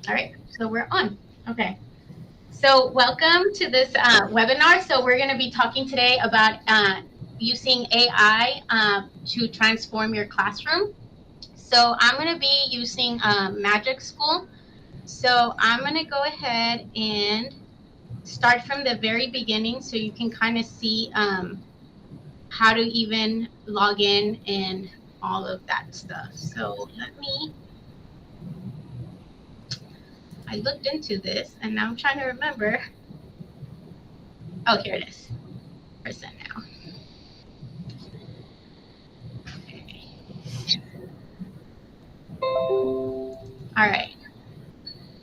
All right, so we're on. Okay. So welcome to this webinar. So we're going to be talking today about using AI to transform your classroom. So I'm going to be using Magic School. So I'm going to go ahead and start from the very beginning so you can kind of see how to even log in and all of that stuff. So I looked into this and now I'm trying to remember. Oh, here it is. Percent now. Okay. All right.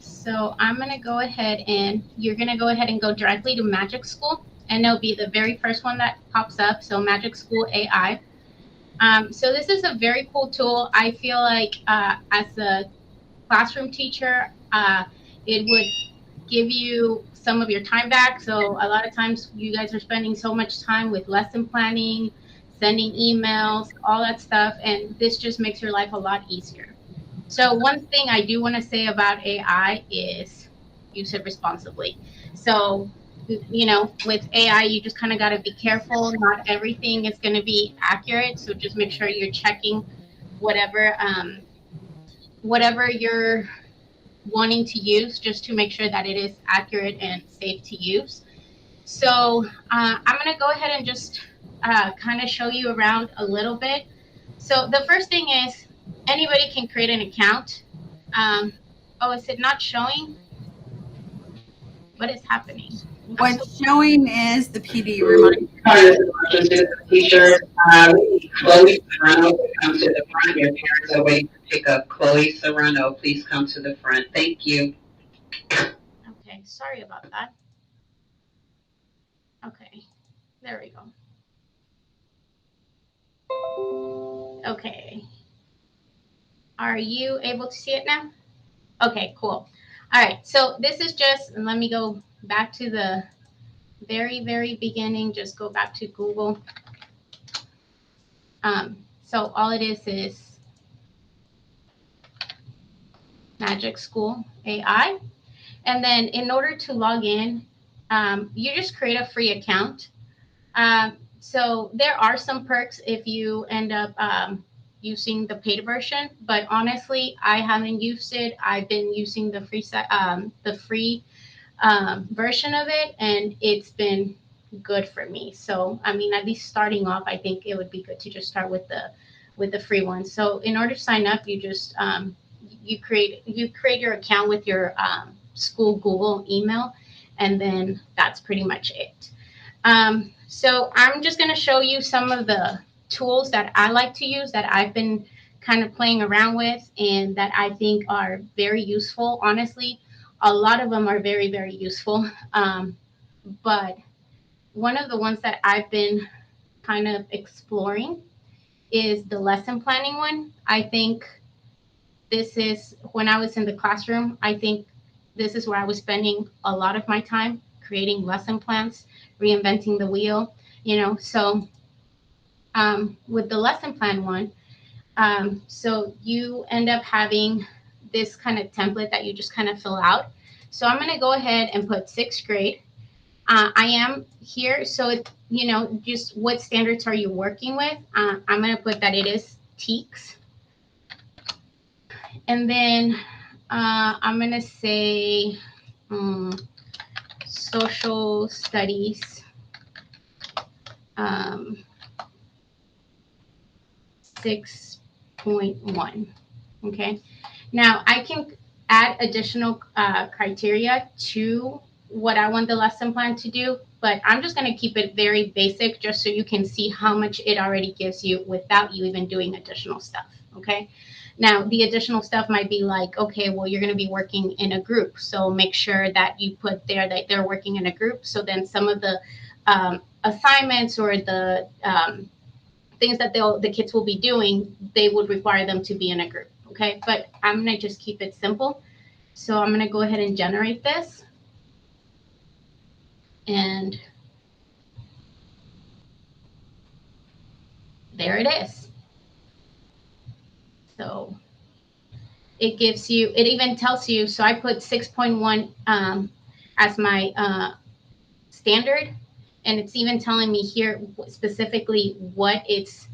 So I'm going to go ahead and you're going to go ahead and go directly to Magic School. And it'll be the very first one that pops up. So Magic School AI. So this is a very cool tool. I feel like as a classroom teacher, it would give you some of your time back. So a lot of times you guys are spending so much time with lesson planning, sending emails, all that stuff. And this just makes your life a lot easier. So one thing I do want to say about AI is use it responsibly. So, with AI, you just kind of got to be careful. Not everything is going to be accurate. So just make sure you're checking whatever whatever you're wanting to use, just to make sure that it is accurate and safe to use. So I'm going to go ahead and just kind of show you around a little bit. So the first thing is anybody can create an account. Um, oh, is it not showing? What is happening? I'm so What's showing is the PD reminder. Hi, this is Martin, teacher. Chloe Serrano, come to the front. Your parents are waiting to pick up Chloe Serrano. Please come to the front. Thank you. okay. Sorry about that. Okay, there we go. Okay, are you able to see it now? Okay, cool. All right, so this is just, and let me go back to the very beginning. Just go back to Google. So all it is Magic School AI. And then in order to log in, you just create a free account. So there are some perks if you end up using the paid version, but honestly, I haven't used it. I've been using the free version of it, and it's been good for me. So I mean, at least starting off, I think it would be good to just start with the free one. So in order to sign up, you just you create your account with your school Google email, and then that's pretty much it. So I'm just going to show you some of the tools that I like to use that I've been kind of playing around with and that I think are very useful. Honestly, a lot of them are very useful. But one of the ones that I've been kind of exploring is the lesson planning one. I think this is when I was in the classroom, I think this is where I was spending a lot of my time creating lesson plans, reinventing the wheel, So with the lesson plan one, so you end up having this kind of template that you just kind of fill out. So I'm going to go ahead and put sixth grade. I am here, so just what standards are you working with? I'm going to put that it is TEKS, and then I'm going to say um, social studies, um, 6.1. Okay. Now I can add additional criteria to what I want the lesson plan to do, but I'm just going to keep it very basic just so you can see how much it already gives you without you even doing additional stuff. Okay. Now, the additional stuff might be like, okay, well, you're going to be working in a group. So make sure that you put there that they're working in a group. So then some of the assignments or the things that the kids will be doing, they would require them to be in a group. Okay, but I'm gonna just keep it simple. So I'm gonna go ahead and generate this, and there it is. So it gives you, it even tells you, so I put 6.1 as my standard, and it's even telling me here specifically what it's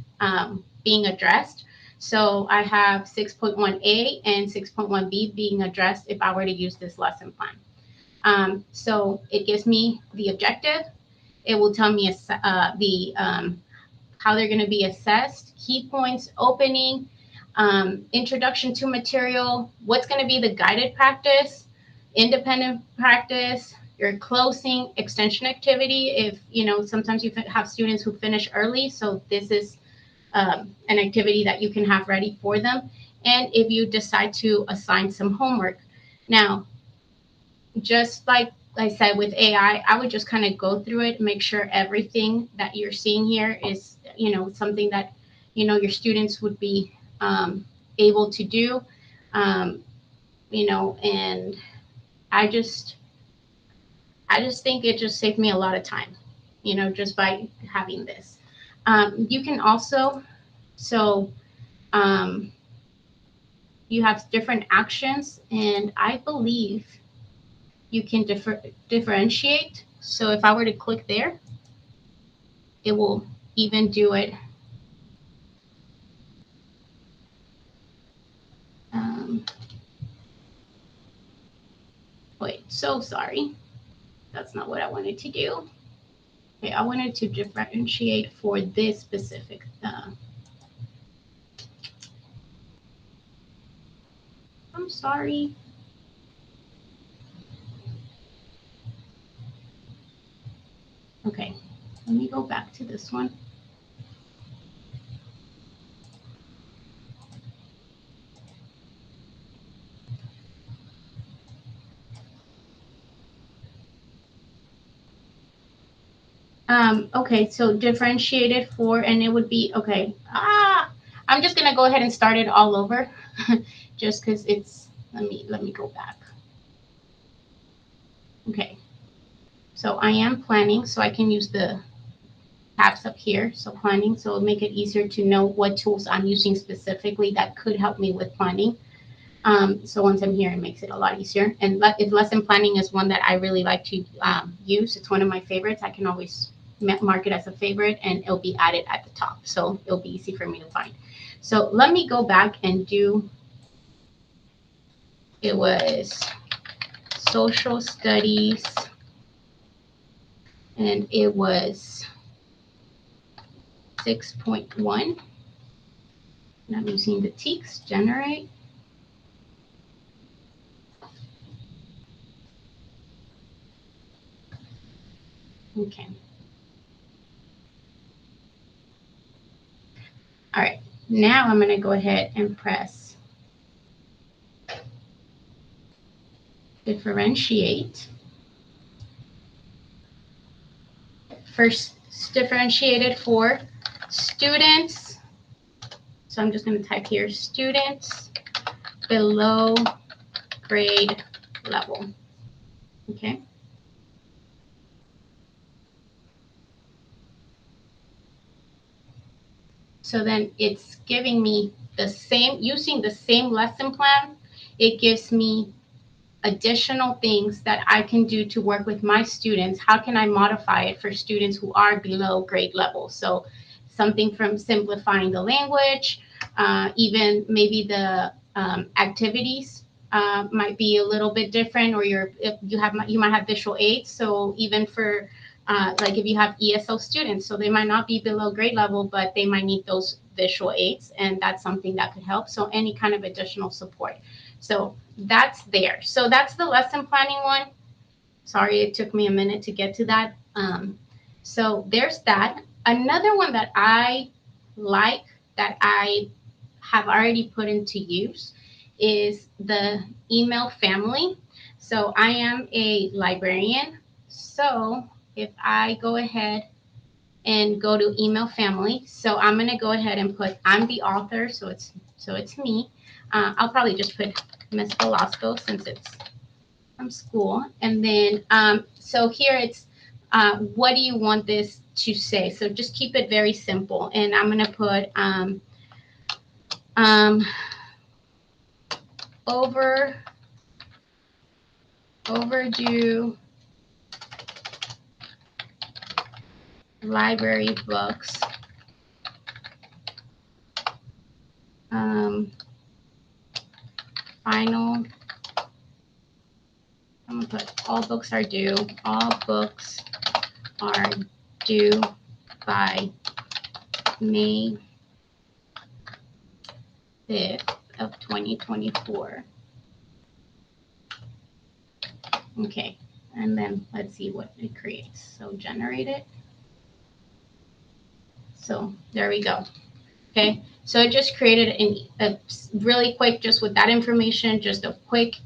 being addressed. So I have 6.1A and 6.1B being addressed if I were to use this lesson plan. So it gives me the objective. It will tell me the how they're going to be assessed, key points, opening, introduction to material, what's going to be the guided practice, independent practice, your closing, extension activity. If, you know, sometimes you have students who finish early, so this is an activity that you can have ready for them. And if you decide to assign some homework. Now, just like I said with AI, I would just kind of go through it, make sure everything that you're seeing here is, you know, something that, you know, your students would be able to do, um, you know, and I just, I just think it just saved me a lot of time, you know, just by having this. You can also, so um, you have different actions, and I believe you can differentiate. So if I were to click there, it will even do it. Um, Wait, so sorry. That's not what I wanted to do. Okay, I wanted to differentiate for this specific. I'm sorry. Okay, let me go back to this one. Okay, so differentiated for, and it would be, okay. I'm just gonna go ahead and start it all over, just because it's, let me go back. Okay, so I am planning, so I can use the tabs up here. So planning, so it'll make it easier to know what tools I'm using specifically that could help me with planning. So once I'm here, it makes it a lot easier. And if lesson planning is one that I really like to use, it's one of my favorites. I can always mark it as a favorite, and it'll be added at the top. So it'll be easy for me to find. So let me go back and do, it was social studies, and it was 6.1. And I'm using the TEACS generate. Okay. All right. Now I'm going to go ahead and press differentiate. First, differentiated for students. So I'm just going to type here students below grade level. Okay. So then it's giving me the same, using the same lesson plan, it gives me additional things that I can do to work with my students. How can I modify it for students who are below grade level? So something from simplifying the language, even maybe the activities might be a little bit different, or you might have visual aids. So even for like if you have ESL students, so they might not be below grade level, but they might need those visual aids, and that's something that could help. So any kind of additional support. So that's there. So that's the lesson planning one. Sorry, it took me a minute to get to that. So there's that. Another one that I like, that I have already put into use, is the email family. So I am a librarian. So if I go ahead and go to email family, so I'm going to go ahead and put, I'm the author, so it's me. I'll probably just put Miss Velasco since it's from school. And then, so here it's, what do you want this to say? So just keep it very simple. And I'm going to put, um, over overdue library books. Final. I'm gonna put all books are due. All books are due by May 5th of 2024. Okay, and then let's see what it creates. So generate it. So there we go. Okay, so it just created a really quick, just with that information, just a quick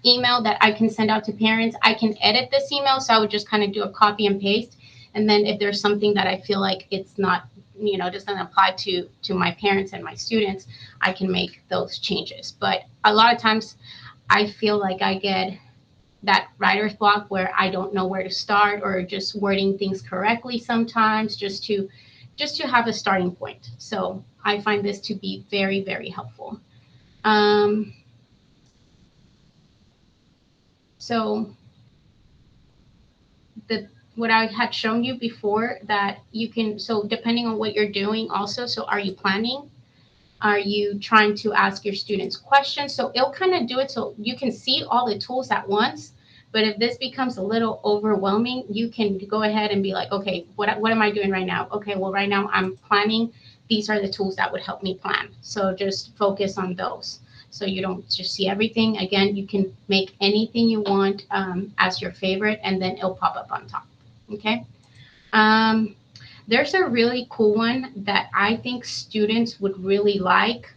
email that I can send out to parents. I can edit this email, so I would just kind of do a copy and paste. And then if there's something that I feel like it's not, doesn't apply to my parents and my students, I can make those changes. But a lot of times I feel like I get that writer's block where I don't know where to start, or just wording things correctly sometimes, just to have a starting point. So I find this to be very, very helpful. So what I had shown you before, that you can, so depending on what you're doing also, so are you planning? Are you trying to ask your students questions? So it'll kind of do it so you can see all the tools at once. But if this becomes a little overwhelming, you can go ahead and be like, okay, what am I doing right now? Okay, well, right now I'm planning. These are the tools that would help me plan. So just focus on those, so you don't just see everything. Again, you can make anything you want as your favorite, and then it'll pop up on top. Okay. There's a really cool one that I think students would really like.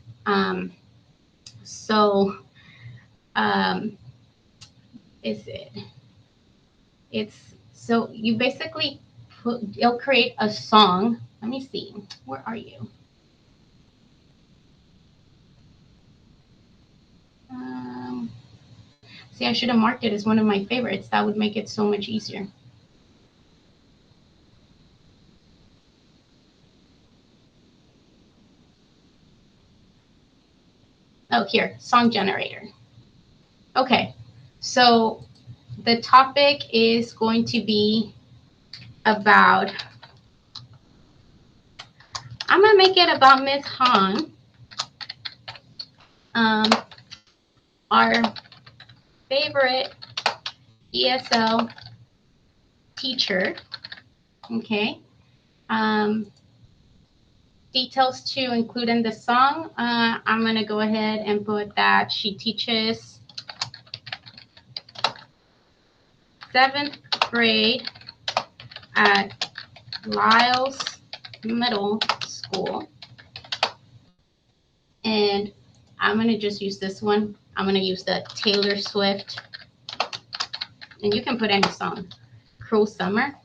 So, is it? It's so you basically it'll create a song. Let me see. Where are you? See, I should have marked it as one of my favorites. That would make it so much easier. Oh, here, song generator. Okay, so the topic is going to be about, I'm going to make it about Miss Han, our favorite ESL teacher. Okay. Details to include in the song. I'm going to go ahead and put that she teaches 7th grade at Lyles Middle School. And I'm going to just use this one. I'm going to use the Taylor Swift. And you can put any song. Cruel Summer.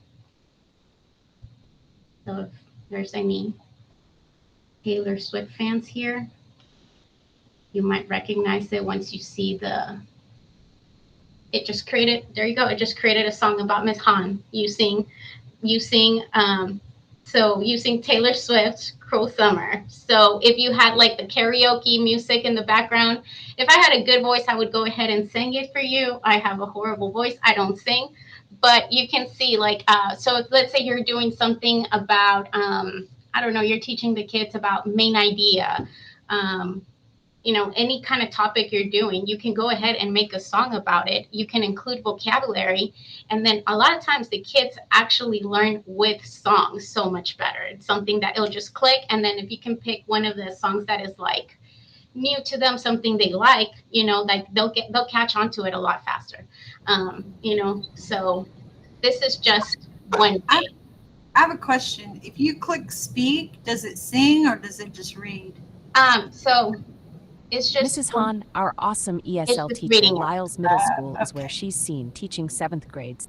So if there's any Taylor Swift fans here, you might recognize it once you see it just created, there you go. It just created a song about Miss Han using Taylor Swift's Cruel Summer. So if you had like the karaoke music in the background, if I had a good voice, I would go ahead and sing it for you. I have a horrible voice. I don't sing, but you can see like, so let's say you're doing something about, I don't know, you're teaching the kids about main idea, any kind of topic you're doing, you can go ahead and make a song about it. You can include vocabulary. And then a lot of times the kids actually learn with songs so much better. It's something that it'll just click. And then if you can pick one of the songs that is like new to them, something they like, like they'll catch on to it a lot faster. So this is just one way. I have a question. If you click speak, does it sing or does it just read? So it's just Mrs. Han, our awesome ESL teacher, Lyles Middle School is where she's seen teaching 7th grades.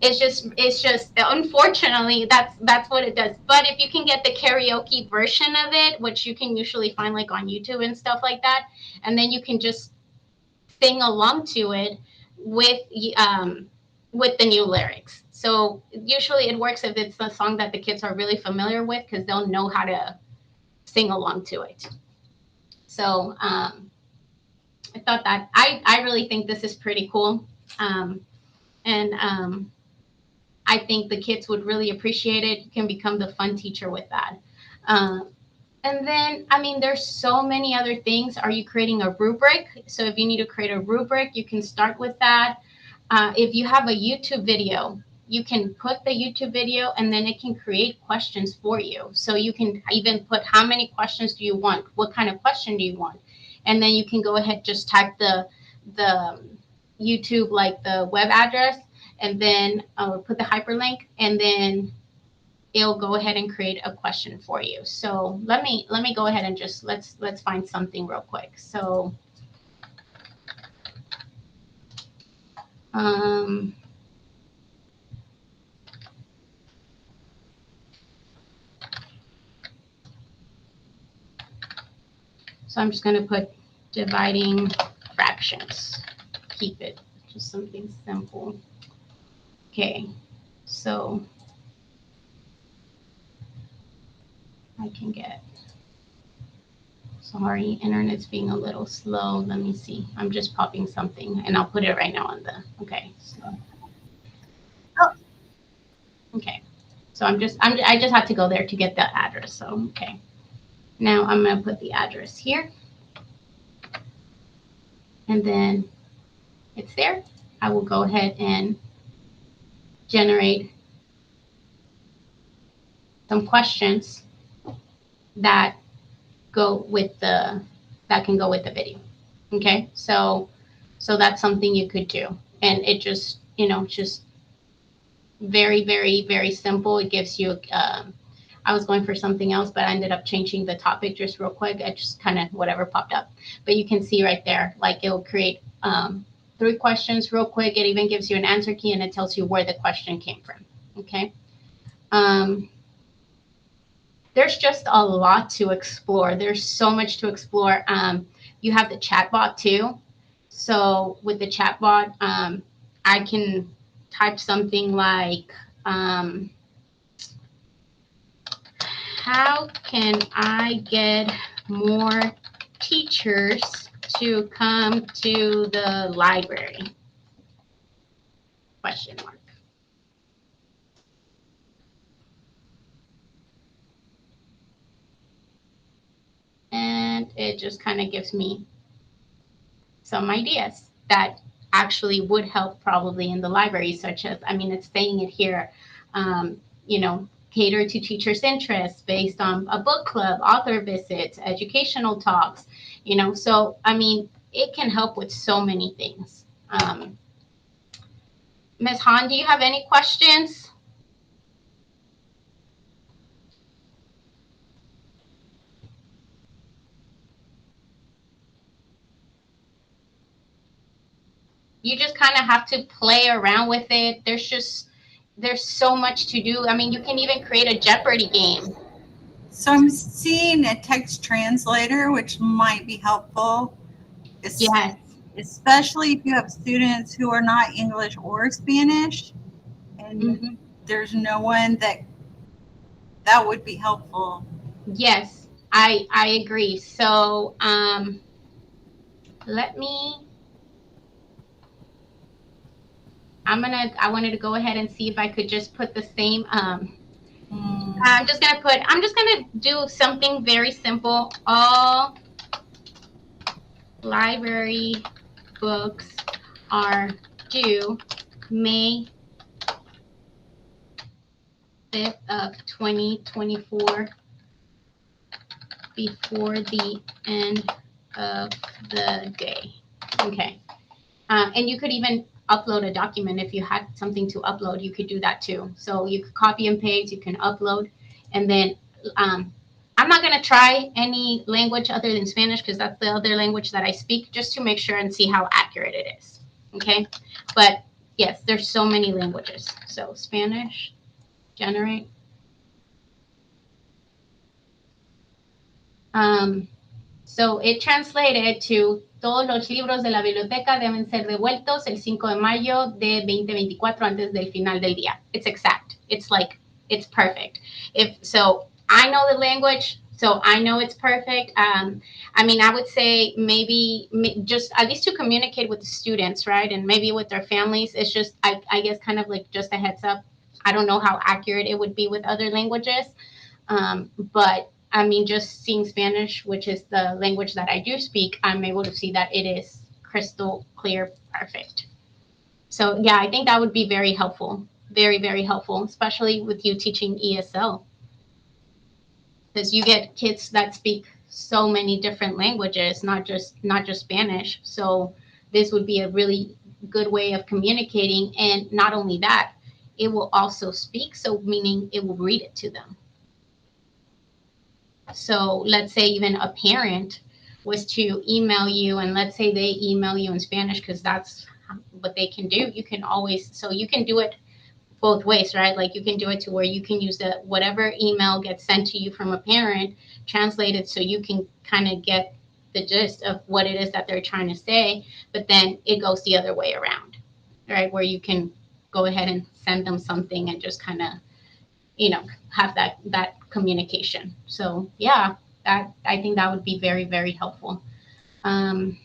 It's just unfortunately that's what it does. But if you can get the karaoke version of it, which you can usually find like on YouTube and stuff like that, and then you can just sing along to it with the new lyrics. So usually it works if it's a song that the kids are really familiar with, because they'll know how to sing along to it. So I thought that I really think this is pretty cool. Um, and I think the kids would really appreciate it. You can become the fun teacher with that. Um, and then, I mean, there's so many other things. Are you creating a rubric? So if you need to create a rubric, you can start with that. If you have a YouTube video, you can put the YouTube video and then it can create questions for you. So you can even put how many questions do you want? What kind of question do you want? And then you can go ahead, just type the YouTube, like the web address, and then put the hyperlink, and then it'll go ahead and create a question for you. So let me go ahead and just let's find something real quick. Um, so I'm just going to put dividing fractions. Keep it just something simple. Okay, so I can get, sorry, internet's being a little slow. Let me see. I'm just popping something and I'll put it right now on the, okay. So, oh, okay. So I just have to go there to get the address. So, okay. Now I'm going to put the address here. And then it's there. I will go ahead and generate some questions that can go with the video. Okay, so that's something you could do, and it just just very, very, very simple. It gives you. I was going for something else, but I ended up changing the topic just real quick. I just kind of whatever popped up, but you can see right there, like it'll create 3 questions real quick. It even gives you an answer key, and it tells you where the question came from. Okay. There's just a lot to explore. There's so much to explore. You have the chatbot too. So with the chatbot, I can type something like, how can I get more teachers to come to the library? Question mark. And it just kind of gives me some ideas that actually would help probably in the library, such as, I mean, it's saying it here, cater to teachers' interests based on a book club, author visits, educational talks, so, I mean, it can help with so many things. Ms. Han, do you have any questions? You just kind of have to play around with it. There's so much to do. I mean, you can even create a Jeopardy game. So I'm seeing a text translator, which might be helpful. Yes. Especially if you have students who are not English or Spanish, and there's no one that would be helpful. Yes, I agree. So I wanted to go ahead and see if I could just put the same I'm just gonna do something very simple. All library books are due May 5th of 2024 before the end of the day. Okay. And you could even upload a document if you had something to upload. You could do that too. So you could copy and paste, you can upload, and then I'm not going to try any language other than Spanish because that's the other language that I speak, just to make sure and see how accurate it is. Okay. But yes, there's so many languages. So Spanish, generate. So it translated to todos los libros de la biblioteca deben ser devueltos el 5 de mayo de 2024 antes del final del día. It's exact. It's like, it's perfect. So I know the language, So I know it's perfect. I mean, I would say maybe just at least to communicate with the students, right? And maybe with their families. It's just, I guess, kind of like just a heads up. I don't know how accurate it would be with other languages. But I mean, just seeing Spanish, which is the language that I do speak, I'm able to see that it is crystal clear, perfect. So yeah, I think that would be very helpful, very, very helpful, especially with you teaching ESL, because you get kids that speak so many different languages, not just Spanish. So this would be a really good way of communicating, and not only that, it will also speak, so meaning it will read it to them. So let's say even a parent was to email you, and let's say they email you in Spanish, because that's what they can do. You can always, so you can do it both ways, right? Like you can do it to where you can use the whatever email gets sent to you from a parent, translate it so you can kind of get the gist of what it is that they're trying to say, but then it goes the other way around, right? Where you can go ahead and send them something and just kind of, have that communication. So yeah, that I think that would be very, very helpful. Um,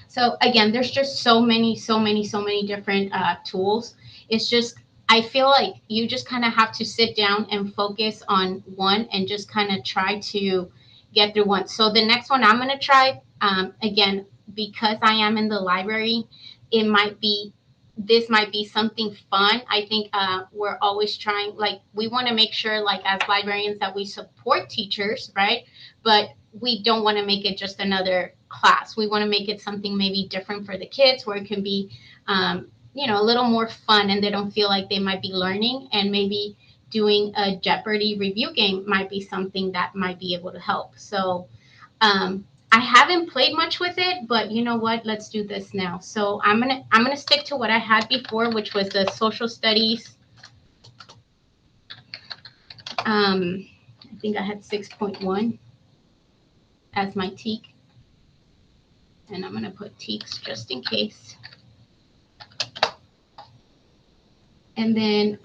so again, there's just so many, so many, so many different tools. It's just, I feel like you just kind of have to sit down and focus on one and just kind of try to get through one. So the next one I'm going to try, again, because I am in the library, it might be, this might be something fun. I think we're always trying, like, we want to make sure, like, as librarians, that we support teachers, right? But we don't want to make it just another class. We want to make it something maybe different for the kids, where it can be, a little more fun, and they don't feel like they might be learning. And maybe doing a Jeopardy review game might be something that might be able to help. So I haven't played much with it, but you know what? Let's do this now. So I'm gonna stick to what I had before, which was the social studies. I think I had 6.1 as my teak, and I'm gonna put teaks just in case. And then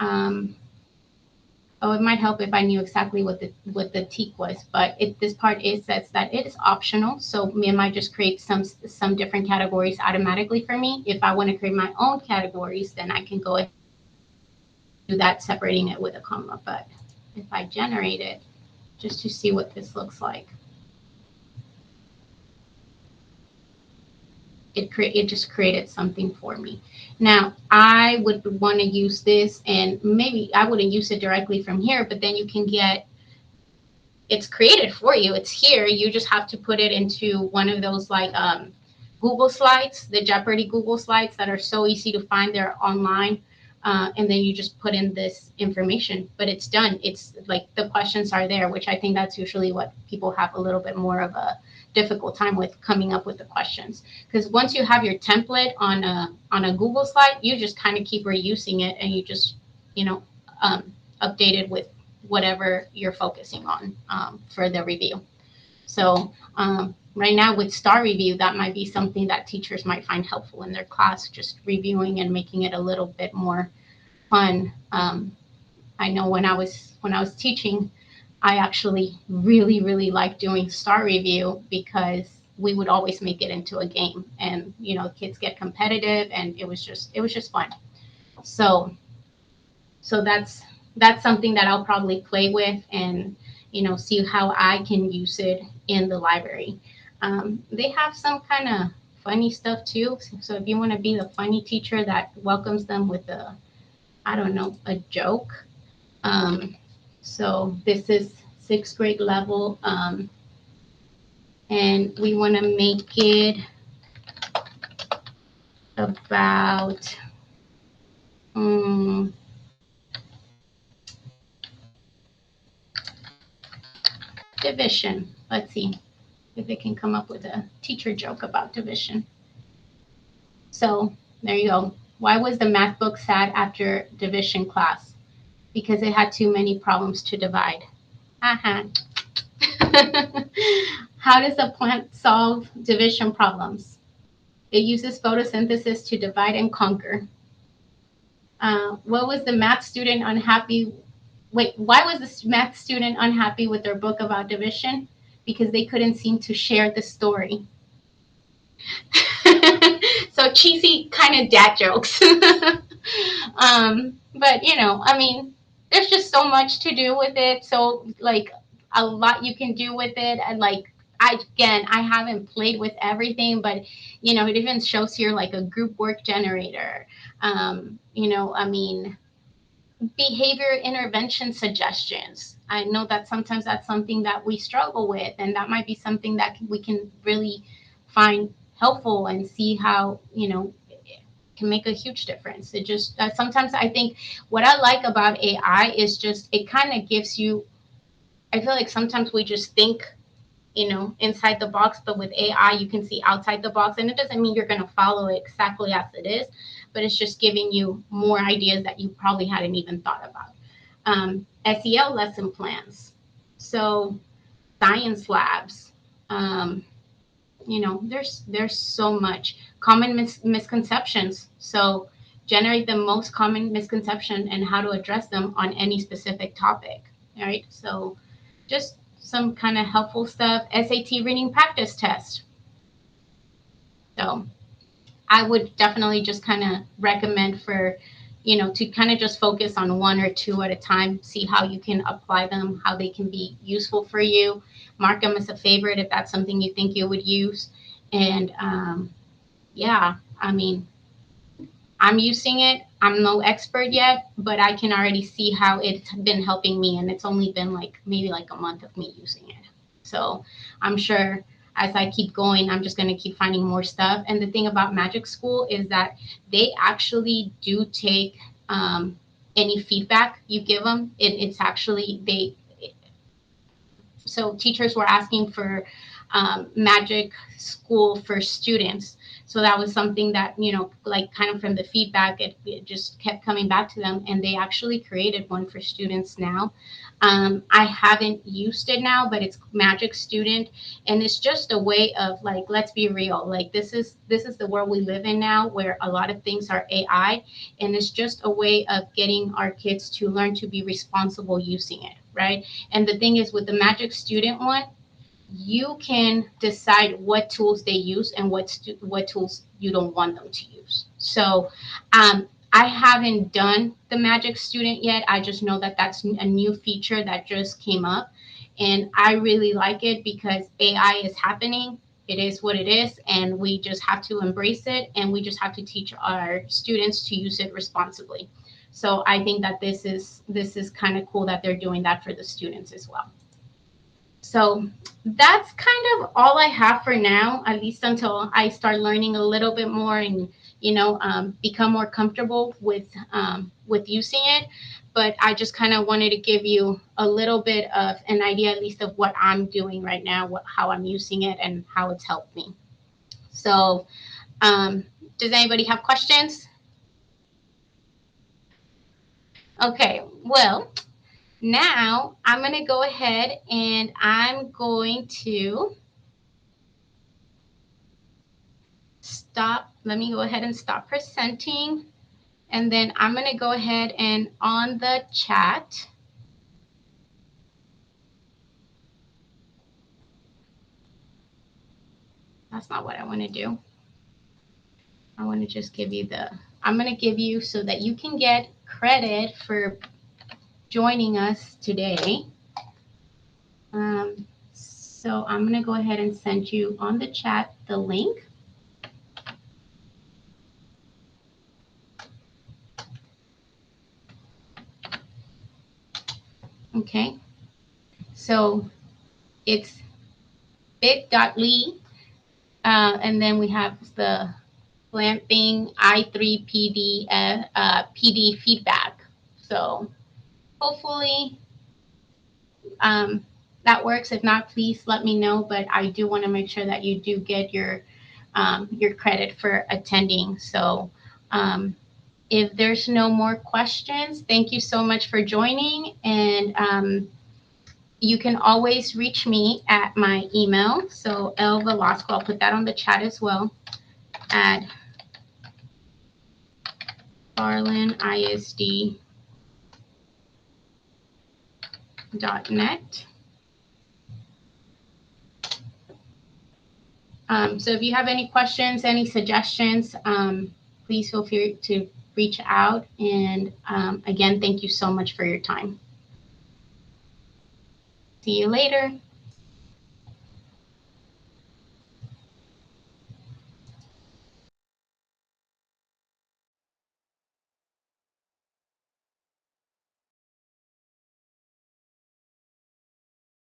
oh, it might help if I knew exactly what the teak was, but this part is says that it is optional. So it might just create some different categories automatically for me. If I want to create my own categories, then I can go ahead and do that, separating it with a comma. But if I generate it, just to see what this looks like, it just created something for me. Now I would want to use this, and maybe I wouldn't use it directly from here, but then you can get, it's created for you. It's here. You just have to put it into one of those, like, Google Slides, the Jeopardy Google Slides that are so easy to find. They're online. And then you just put in this information, but it's done. It's like the questions are there, which I think that's usually what people have a little bit more of a difficult time with, coming up with the questions. Because once you have your template on a Google slide, you just kind of keep reusing it, and you just, you know, update it with whatever you're focusing on for the review. So right now with star review, that might be something that teachers might find helpful in their class, just reviewing and making it a little bit more fun. I know when I was teaching, I actually really, really liked doing star review, because we would always make it into a game, and kids get competitive, and it was just fun. So that's something that I'll probably play with, and see how I can use it in the library. They have some kind of funny stuff too. So if you want to be the funny teacher that welcomes them with I don't know, a joke. Um, so this is sixth grade level, and we want to make it about um, division. Let's see if it can come up with a teacher joke about division. So there you go. Why was the math book sad after division class? Because it had too many problems to divide. Uh-huh. How does a plant solve division problems? It uses photosynthesis to divide and conquer. What was the math student unhappy wait, why was this math student unhappy with their book about division? Because they couldn't seem to share the story. So cheesy kind of dad jokes. But you know, I mean, there's just so much to do with it. So like a lot you can do with it. And like I haven't played with everything, but you know, it even shows here like a group work generator. You know, I mean, behavior intervention suggestions. I know that sometimes that's something that we struggle with, and that might be something that we can really find helpful and see how, you know, can make a huge difference. It just sometimes I think what I like about AI is just it kind of gives you. I feel like sometimes we just think, you know, inside the box, but with AI you can see outside the box, and it doesn't mean you're going to follow it exactly as it is, but it's just giving you more ideas that you probably hadn't even thought about. SEL lesson plans, so science labs. Um, you know, there's so much common misconceptions. So generate the most common misconception and how to address them on any specific topic. All right. So just some kind of helpful stuff. SAT reading practice test. So I would definitely just kind of recommend for, you know, to kind of just focus on one or two at a time, see how you can apply them, how they can be useful for you. Mark them as a favorite if that's something you think you would use. And yeah, I mean, I'm using it. I'm no expert yet, but I can already see how it's been helping me. And it's only been like maybe like a month of me using it. So I'm sure as I keep going, I'm just going to keep finding more stuff. And the thing about Magic School is that they actually do take any feedback you give them. It's actually, so teachers were asking for magic school for students, so that was something that, you know, like kind of from the feedback, it just kept coming back to them, and they actually created one for students now. I haven't used it now, but it's magic student, and it's just a way of like, let's be real, like this is the world we live in now, where a lot of things are AI, and it's just a way of getting our kids to learn to be responsible using it, right? And the thing is, with the Magic Student one, you can decide what tools they use and what tools you don't want them to use. So I haven't done the Magic Student yet. I just know that that's a new feature that just came up. And I really like it because AI is happening. It is what it is. And we just have to embrace it. And we just have to teach our students to use it responsibly. So I think that this is kind of cool that they're doing that for the students as well. So that's kind of all I have for now, at least until I start learning a little bit more and, you know, become more comfortable with using it. But I just kind of wanted to give you a little bit of an idea, at least of what I'm doing right now, how I'm using it, and how it's helped me. So, um, does anybody have questions? Okay, well, now I'm going to go ahead and I'm going to stop. Let me go ahead and stop presenting. And then I'm going to go ahead and on the chat, that's not what I want to do. I want to just give you I'm going to give you so that you can get credit for joining us today. So I'm going to go ahead and send you on the chat the link. Okay. So it's bit.ly. And then we have the Lamping i3 PD feedback. So hopefully that works. If not, please let me know. But I do want to make sure that you do get your credit for attending. So if there's no more questions, thank you so much for joining. And you can always reach me at my email. So El Velasco, I'll put that on the chat as well, at garlandisd.com. So if you have any questions, any suggestions, please feel free to reach out. And again, thank you so much for your time. See you later.